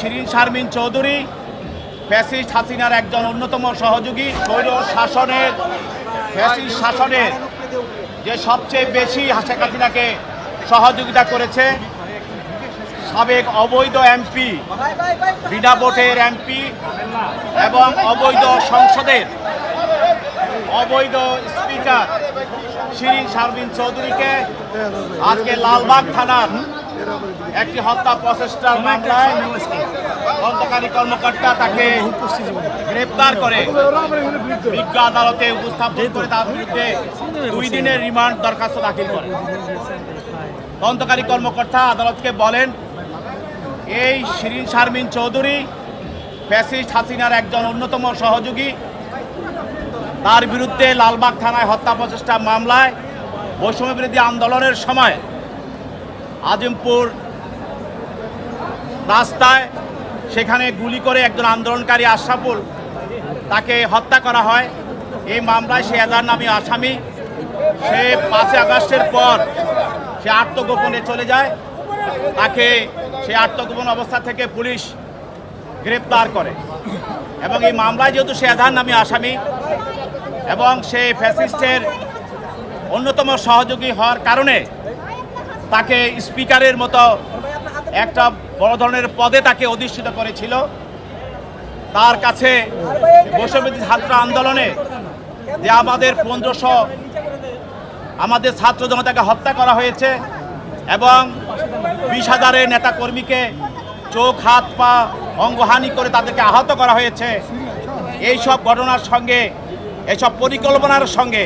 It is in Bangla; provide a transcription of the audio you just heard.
শিরিন শারমিন চৌধুরী ফ্যাসিস্ট হাসিনার একজন অন্যতম সহযোগী। স্বৈর শাসনের ফ্যাসিস্ট শাসনের যে সবচেয়ে বেশি শেখ হাসিনাকে সহযোগিতা করেছে সাবেক অবৈধ এমপি, বিনা ভোটের এমপি এবং অবৈধ সংসদের অবৈধ স্পিকার শিরিন শারমিন চৌধুরীকে আজকে লালবাগ থানার একটি হত্যা প্রচেষ্টার মামলায় তদন্তকারী কর্মকর্তা তাকে গ্রেপ্তার করে বিজ্ঞ আদালতে উপস্থাপন করে তার বিরুদ্ধে 2 দিনের রিমান্ড দরখাস্ত দাখিল করে। তদন্তকারী কর্মকর্তা আদালতকে বলেন, এই শিরিন শারমিন চৌধুরী ফ্যাসিস্ট হাসিনার একজন অন্যতম সহযোগী। তার বিরুদ্ধে লালবাগ থানায় হত্যা প্রচেষ্টা মামলায় বৈষম্য বিরোধী আন্দোলনের সময় আজিমপুর রাস্তায় সেখানে গুলি করে একজন আন্দোলনকারী আশরাফুল তাকে হত্যা করা হয়। এই মামলায় সে এজাহার নামী আসামি। সে 5 আগস্টের পর সে আত্মগোপনে চলে যায়। তাকে সে আত্মগোপন অবস্থা থেকে পুলিশ গ্রেপ্তার করে এবং এই মামলায় যেহেতু সে এজাহার নামী আসামি এবং সে ফ্যাসিস্টের অন্যতম সহযোগী হওয়ার কারণে তাকে স্পিকারের মতো একটা বড় ধরনের পদে তাকে অধিষ্ঠিত করেছিল। তার কাছে বৈষম্যবিরোধী ছাত্র আন্দোলনে যে আমাদের 1500 আমাদের ছাত্র জনতাকে হত্যা করা হয়েছে এবং 20,000 নেতা কর্মীকে চোখ হাত পা অঙ্গহানি করে তাদেরকে আহত করা হয়েছে, এইসব ঘটনার সঙ্গে এইসব পরিকল্পনার সঙ্গে